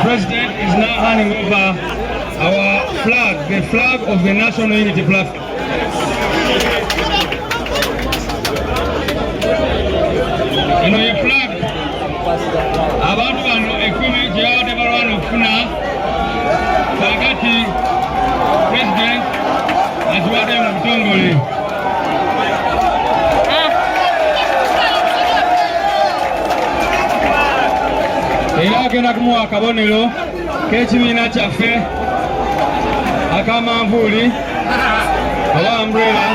President is now handing over our flag, the flag of the National Unity Platform. You know your flag. Abantu bano ekumi gyabadde balwana okufuna wakati President atubadde mu butongole. Era agenda kumuwa akabonero k'ekibiina kyaffe akamanvuuli oba umbrella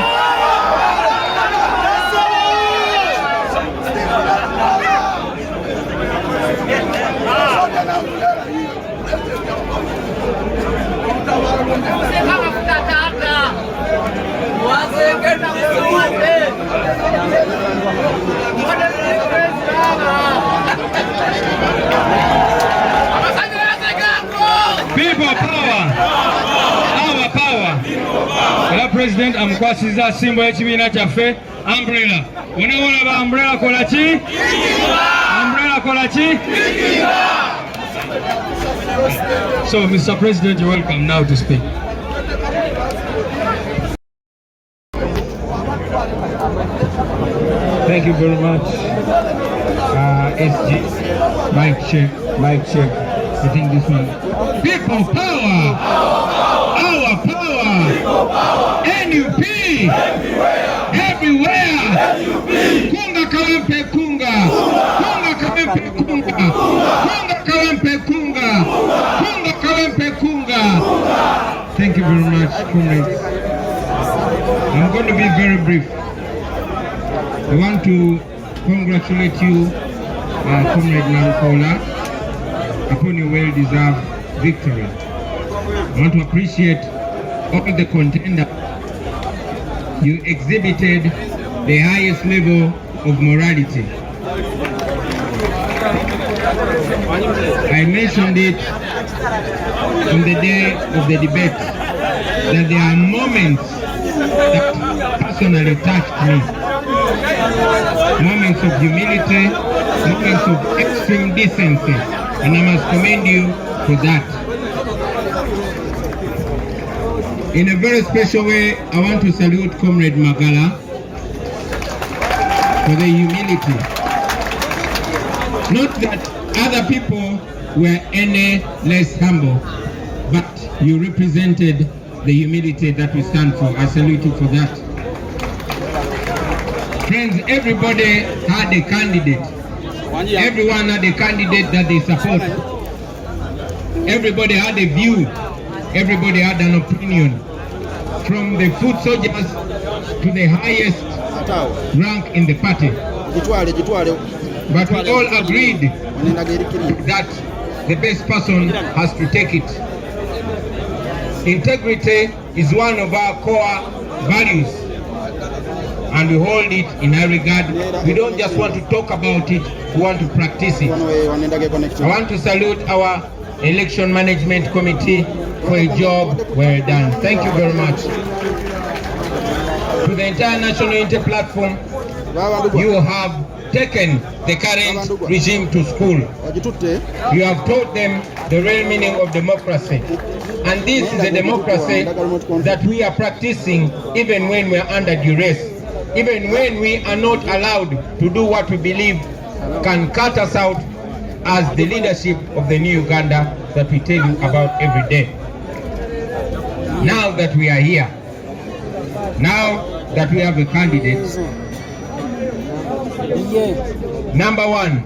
People power, our power. Era President amukwasiza simbo y'ekibiina kyaffe umbrella. Wona ba umbrella kola ki? Umbrella kola ki? So Mr. President, you're welcome now to speak. Thank you very much. SG, mic check. I think this one. People power, our power, NUP, everywhere. Kunga Kawempe kunga, kunga Kawempe kunga, kunga Kawempe kunga, kunga Kawempe kunga. Thank you very much, comrades. I'm going to be very brief. I want to congratulate you, Comrade Nankola, upon your well-deserved victory. I want to appreciate all the contenders. You exhibited the highest level of morality. I mentioned it on the day of the debate that there are moments that personally touched me. Moments of humility, moments of extreme decency, and I must commend you for that. In a very special way, I want to salute Comrade Magala for the humility. Not that other people were any less humble, but you represented the humility that we stand for. I salute you for that. Friends, everybody had a candidate. Everyone had a candidate that they support. Everybody had a view. Everybody had an opinion. From the foot soldiers to the highest rank in the party. But we all agreed that the best person has to take it. Integrity is one of our core values, and we hold it in high regard. We don't just want to talk about it, we want to practice it. I want to salute our election management committee for a job well done. Thank you very much. To the entire National Unity Platform, you have taken the current regime to school. You have taught them the real meaning of democracy. And this is a democracy that we are practicing even when we are under duress. Even when we are not allowed to do what we believe can cut us out as the leadership of the new Uganda that we tell you about every day. Now that we are here, now that we have a candidate, number one,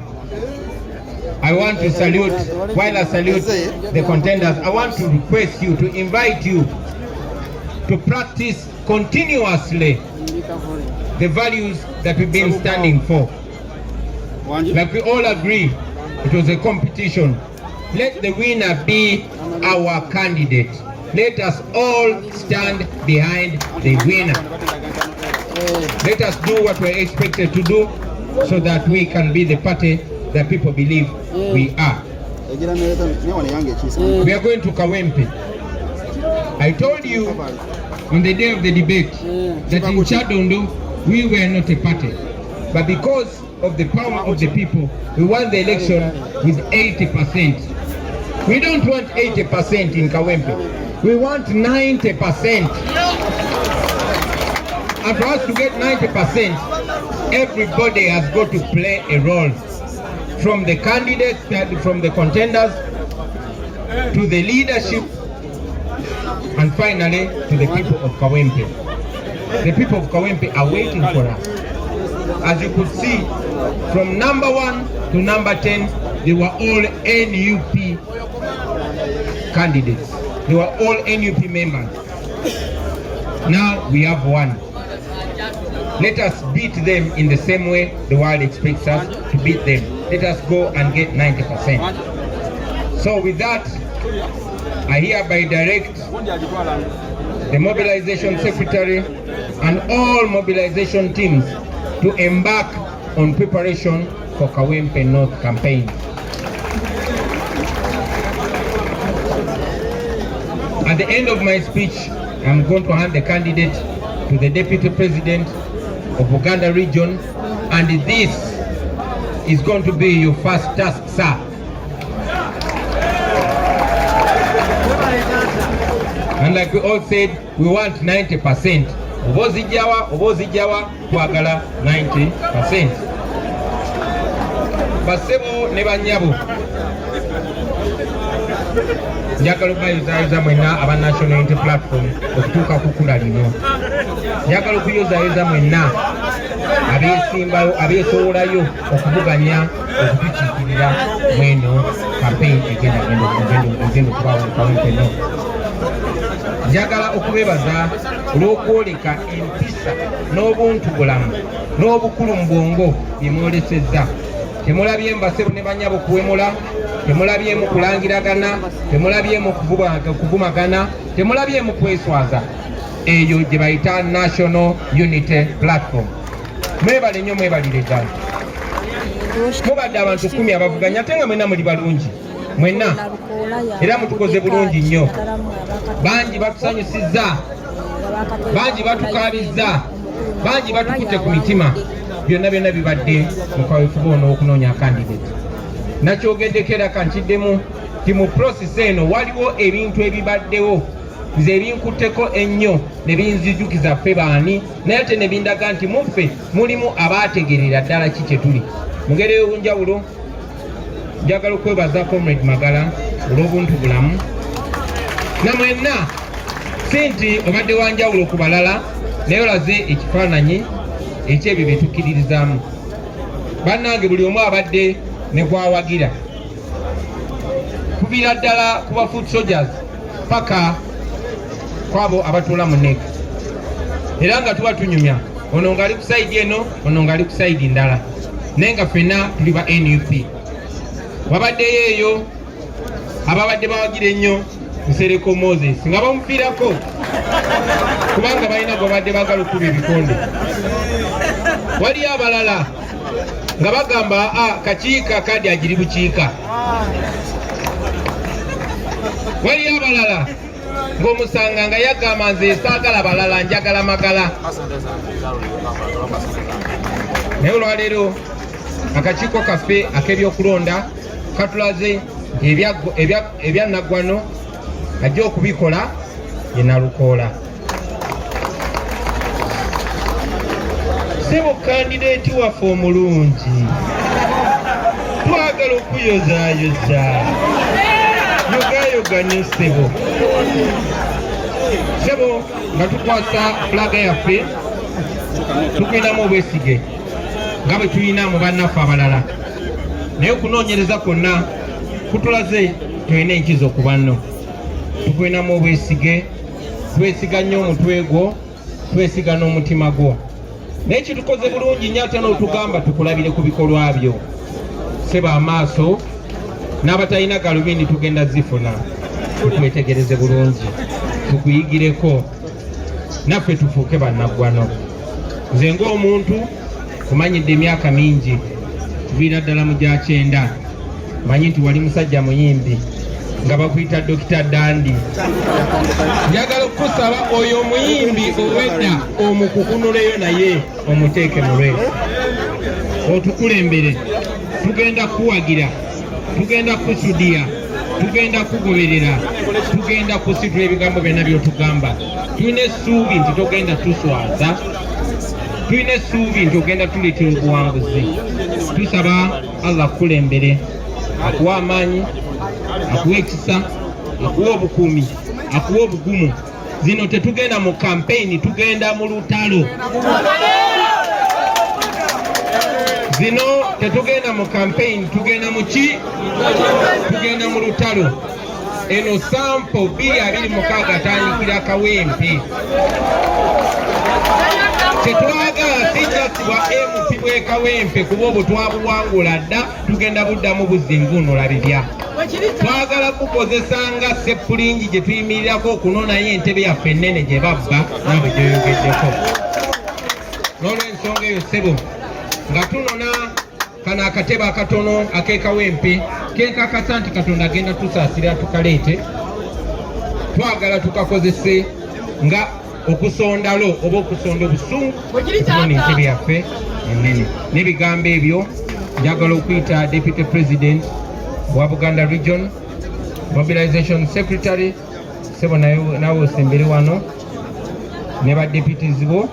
I want to salute, while I salute the contenders, I want to request you, to invite you to practice continuously the values that we've been standing for. Like we all agree It was a competition. Let the winner be our candidate. Let us all stand behind the winner. Let us do what we're expected to do so that we can be the party that people believe we are. We are going to Kawempe. I told you on the day of the debate that in Chadondo we were not a party. But because of the power of the people, we won the election with 80%. We don't want 80% in Kawempe. We want 90%. And for us to get 90%, everybody has got to play a role. From the candidates, from the contenders, to the leadership, and finally to the people of Kawempe. The people of Kawempe are waiting for us. As you could see, from number 1 to number 10, they were all NUP candidates. They were all NUP members. Now we have one. Let us beat them in the same way the world expects us to beat them. Let us go and get 90%. So with that, I hereby direct the mobilization secretary and all mobilization teams to embark on preparation for Kawempe North campaign. At the end of my speech, I'm going to hand the candidate to the Deputy President of Uganda region, and this is going to be your first task, sir. And like we all said, we want 90%. Obozijawa, twagala 90%. Basebo ne banyabo. Njagala okubayozaayoza mwenna aba National Unity Platform okutuuka ku kkula lino. Njagala okuyozaayoza mwenna abeesimbayo, abeesowolayo okuvuganya okutukiikirira mweno campaign egenda okubaawo mu Kawempe North. Njagala okubeebaza olw'okwoleka empisa n'obuntubulamu n'obukulu mu bwongo bye mwolesezza. Temulabye mbasebo ne banyabo kuwemula, temulabyemu kulangiragana, temulabyemu kuvumagana, temulabyemu kweswaza. Eyo gye bayita National Unity Platform. Mwebale nnyo, mwebalire ddala. Mubadde abantu 10 abavuganya ate nga mwenna muli balungi. Mwenna era mutukoze bulungi nnyo. Bangi batusanyusizza, bangi batukaabizza, bangi batukutte ku mitima. Byonna bibadde mu kaweefube ono okunoonya candidate. Nakyogeddeko era kankiddemu ti mu process eno waliwo ebintu ebibaddewo nze ebinkutteko ennyo ne binzijukiza ffe baani, naye ate ne bindaga nti muffe mulimu abaategerera ddala ki kye tuli. Mu ngeri ey'obunjawulo njagala okwebaza Comrade Magala olw'obuntubulamu. Na mwenna si nti obadde wa njawulo ku balala, naye olaze ekifaananyi ekyebyo bye tukkiririzaamu. Bannange buli omu abadde ne gwawagira. Kuviira ddala ku ba foot soldiers paka kwabo abatuula mu NEC. Era nga tuba tunyumya. Ono ng'ali ku sayidi eno, ono ng'ali ku sayidi ndala. Naye nga ffenna tuli ba NUP. Wabaddeyo eyo ababadde bawagira ennyo Nsereko Moses nga bamufiirako kubanga balina gwe badde baagala okuba ebikonde. Waliyo abalala nga bagamba kakiika kadi agiri bukiika. Waliyo abalala ng'omusanga nga yagamba nze saagala balala njagala Magala. Naye olwaleero akakiiko kaffe ak'ebyokulonda katulaze ebyannaggwano ajja okubikola ye Nalukoola. Sebo kandideeti waffe omulungi, twagala okuyozaayoza, yogayoga ne Sebo. Sebo nga tukwasa fulaga yaffe tugendamu obwesige nga bwe tulina mu bannaffe abalala. Naye okunoonyereza kwonna kutulaze tulina enkizo ku banno. Tugendamu obwesige, twesiga nnyo omutwe gwo, twesiga n'omutima gwo. Naye kitukoze bulungi nnyo ate n'otugamba tukulabire ku bikolwa byo. seba amaaso n'abatalina galubindi tugenda zifuna tukwetegereze bulungi tukuyigireko naffe tufuuke bannaggwano. Nze ng'omuntu kumanyidde emyaka mingi tuviira ddala mu gya 9 manyi nti wali musajja muyimbi nga bakuyita Dr. Dandi. Njagala okusaba oyo omuyimbi owedda omukukunuleyo naye omuteeke mu lweso otukulembere. Tugenda kuwagira, tugenda kusudiya, tugenda kugoberera, tugenda kusitula ebigambo byonna byotugamba. Tulina essuubi nti togenda tuswaza, tulina essuubi nti ogenda tuleetera obuwanguzi. Tusaba Allah kukulembere, akuwa amaanyi, akuwa ekisa, akuwa obukuumi, akuwa obugumu. Zino tetugenda mu campaign, tugenda mu lutalo. Zino tetugenda mu campaign, tugenda mu ki? Tugenda mu lutalo. Eno sampo 226 atandikira Kawempe. Tetwagala sijjasibwa MP bwe Kawempe kuba obwo twabuwangula dda, tugenda buddamu buzimvunula bibya. Twagala kukozesa nga seppulingi gye tuyimirirako okunonayo entebe yaffe ennene gye babba nabwe gyoyogeddeko. N'olw'ensonga eyo ssebo nga tunona kano akatebe akatono ak'eKawempe kenkakasa nti Katonda agenda tusaasira tukaleete, twagala tukakozese nga okusondalo oba okusonda obusungu okubona entebe yaffe ennene. N'ebigambo ebyo njagala okuyita Deputy President wa Buganda Region Mobilization Secretary sebo nawe osembere wano ne ba deputies bo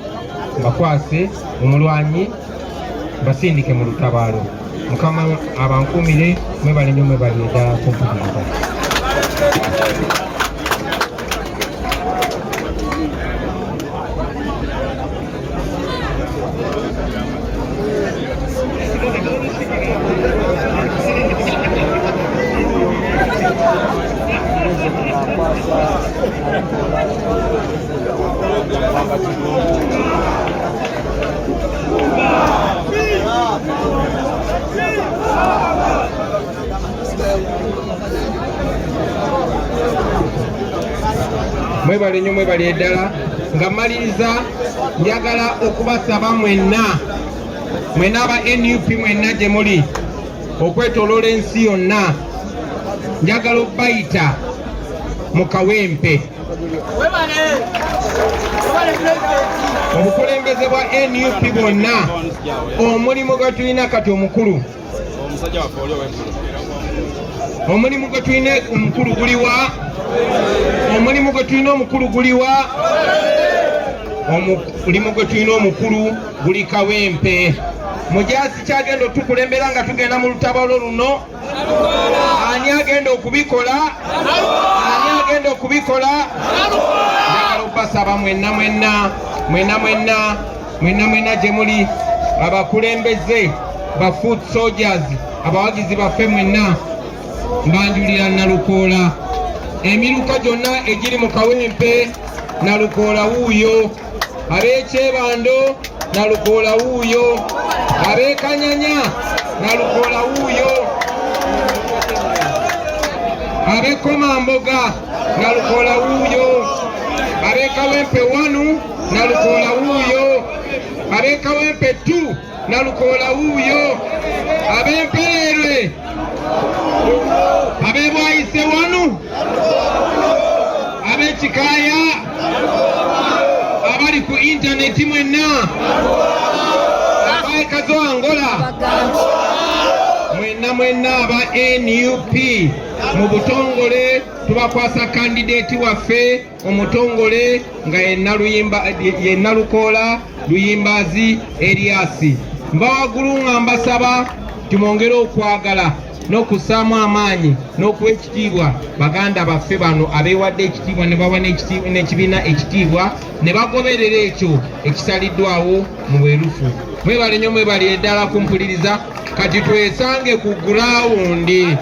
bakwase omulwanyi basindike mu lutabaalo. Mukama abankumire mwebale nnyo mwebale ddala kumpuliriza. Mwebale nnyo mwebale ddala. Nga mmaliriza njagala okubasaba mwenna aba NUP mwenna gye muli okwetooloola ensi yonna, njagala okubayita mu Kawempe. Obukulembeze bwa NUP bwonna omulimu gwe tulina kati omukulu, omulimu gwe tulina omukulu guliwa? Omulimu gwe tulina omukulu guliwa? Omulimu gwe tulina omukulu guli Kawempe. Mujaasi kyagenda otukulembera nga tugenda mu lutabaalo luno? Ani agenda okubikola? Ani agenda okubikola? Njagala okubasaba mwenna gye muli, abakulembeze ba foot soldiers, abawagizi baffe mwenna, mbanjulira Nalukoola. Emiruka gyonna egiri mu Kawempe Nalukoola wuuyo, ab'ekyebando Nalukoola wuuyo, ab'ekanyanya Nalukoola wuuyo, ab'ekomamboga Nalukoola wuuyo, ab'eKawempe 1 Nalukoola wuuyo, ab'eKawempe 2 Nalukoola wuuyo, ab'Empererwe, ab'Ebwayise 1, ab'Ekikaaya, abali ku intaneti mwenna, ab'Ekazoangola, mwenna aba NUP mu butongole tubakwasa kandidate waffe omutongole nga ye Nalukoola Luyimbazi Elias. Mbawagulu nga mbasaba timwongere okwagala n'okussaamu amaanyi n'okuwa ekitiibwa baganda baffe bano abeewadde ekitiibwa ne bawa n'ekibiina ekitiibwa ne bagoberera ekyo ekisaliddwawo mu bwerufu. Mwebale nnyo mwebale ddala kumpuliriza. Kati twesange ku gurawundi.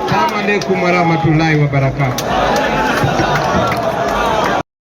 Assalamu alaikum warahmatullahi wabarakatuh.